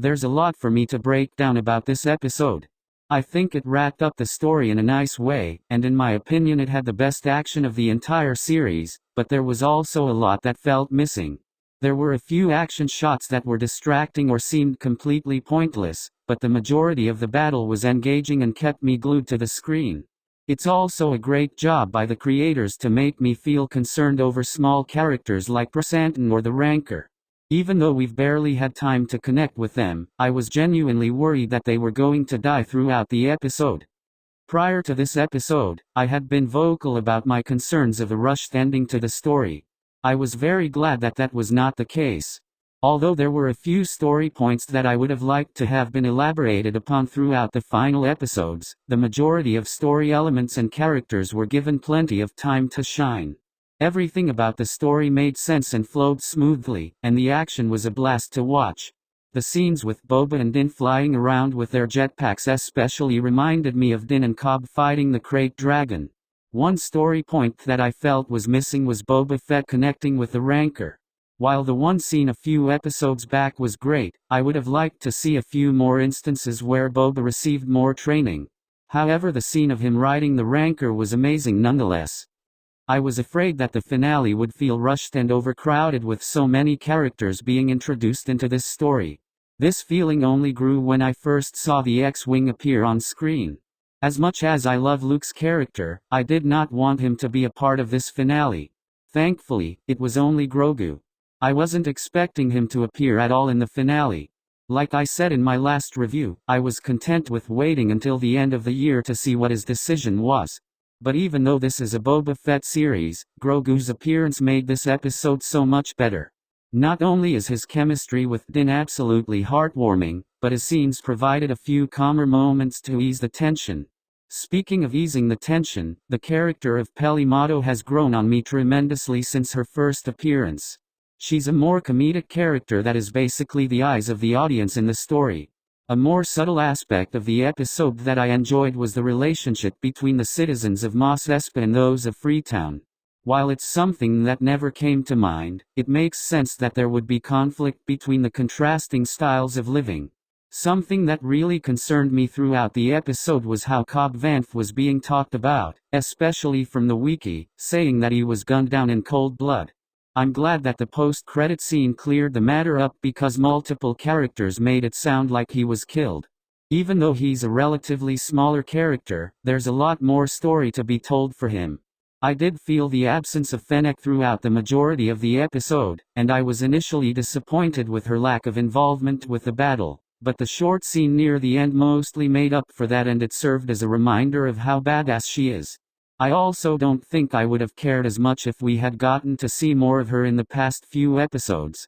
There's a lot for me to break down about this episode. I think it wrapped up the story in a nice way, and in my opinion it had the best action of the entire series, but there was also a lot that felt missing. There were a few action shots that were distracting or seemed completely pointless, but the majority of the battle was engaging and kept me glued to the screen. It's also a great job by the creators to make me feel concerned over small characters like Prasantan or the Rancor. Even though we've barely had time to connect with them, I was genuinely worried that they were going to die throughout the episode. Prior to this episode, I had been vocal about my concerns of a rushed ending to the story. I was very glad that that was not the case. Although there were a few story points that I would have liked to have been elaborated upon throughout the final episodes, the majority of story elements and characters were given plenty of time to shine. Everything about the story made sense and flowed smoothly, and the action was a blast to watch. The scenes with Boba and Din flying around with their jetpacks especially reminded me of Din and Cobb fighting the Krayt Dragon. One story point that I felt was missing was Boba Fett connecting with the Rancor. While the one scene a few episodes back was great, I would have liked to see a few more instances where Boba received more training. However, the scene of him riding the Rancor was amazing nonetheless. I was afraid that the finale would feel rushed and overcrowded with so many characters being introduced into this story. This feeling only grew when I first saw the X-Wing appear on screen. As much as I love Luke's character, I did not want him to be a part of this finale. Thankfully, it was only Grogu. I wasn't expecting him to appear at all in the finale. Like I said in my last review, I was content with waiting until the end of the year to see what his decision was. But even though this is a Boba Fett series, Grogu's appearance made this episode so much better. Not only is his chemistry with Din absolutely heartwarming, but his scenes provided a few calmer moments to ease the tension. Speaking of easing the tension, the character of Peli Motto has grown on me tremendously since her first appearance. She's a more comedic character that is basically the eyes of the audience in the story. A more subtle aspect of the episode that I enjoyed was the relationship between the citizens of Mos Espa and those of Freetown. While it's something that never came to mind, it makes sense that there would be conflict between the contrasting styles of living. Something that really concerned me throughout the episode was how Cobb Vanth was being talked about, especially from the wiki, saying that he was gunned down in cold blood. I'm glad that the post-credit scene cleared the matter up because multiple characters made it sound like he was killed. Even though he's a relatively smaller character, there's a lot more story to be told for him. I did feel the absence of Fennec throughout the majority of the episode, and I was initially disappointed with her lack of involvement with the battle, but the short scene near the end mostly made up for that, and it served as a reminder of how badass she is. I also don't think I would have cared as much if we had gotten to see more of her in the past few episodes.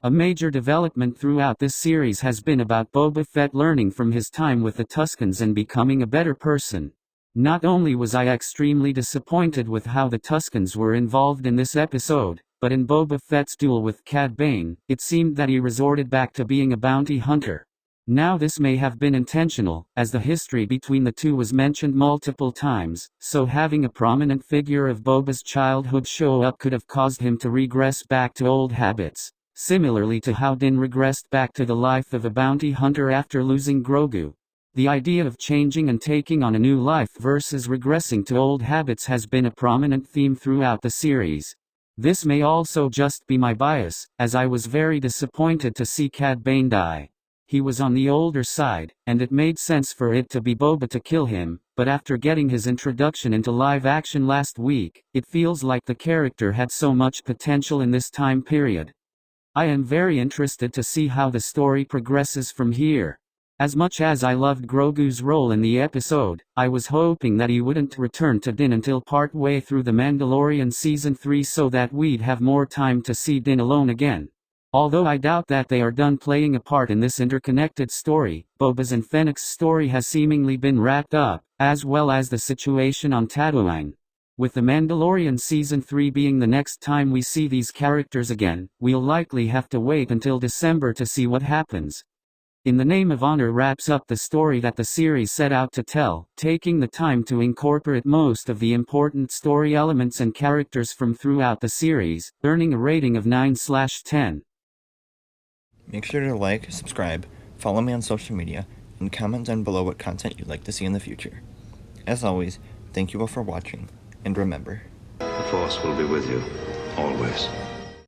A major development throughout this series has been about Boba Fett learning from his time with the Tuskens and becoming a better person. Not only was I extremely disappointed with how the Tuskens were involved in this episode, but in Boba Fett's duel with Cad Bane, it seemed that he resorted back to being a bounty hunter. Now this may have been intentional, as the history between the two was mentioned multiple times, so having a prominent figure of Boba's childhood show up could have caused him to regress back to old habits, similarly to how Din regressed back to the life of a bounty hunter after losing Grogu. The idea of changing and taking on a new life versus regressing to old habits has been a prominent theme throughout the series. This may also just be my bias, as I was very disappointed to see Cad Bane die. He was on the older side, and it made sense for it to be Boba to kill him, but after getting his introduction into live action last week, it feels like the character had so much potential in this time period. I am very interested to see how the story progresses from here. As much as I loved Grogu's role in the episode, I was hoping that he wouldn't return to Din until partway through The Mandalorian Season 3 so that we'd have more time to see Din alone again. Although I doubt that they are done playing a part in this interconnected story, Boba's and Fennec's story has seemingly been wrapped up, as well as the situation on Tatooine. With The Mandalorian Season 3 being the next time we see these characters again, we'll likely have to wait until December to see what happens. In the Name of Honor wraps up the story that the series set out to tell, taking the time to incorporate most of the important story elements and characters from throughout the series, earning a rating of 9/10. Make sure to like, subscribe, follow me on social media, and comment down below what content you'd like to see in the future. As always, thank you all for watching, and remember, the Force will be with you, always.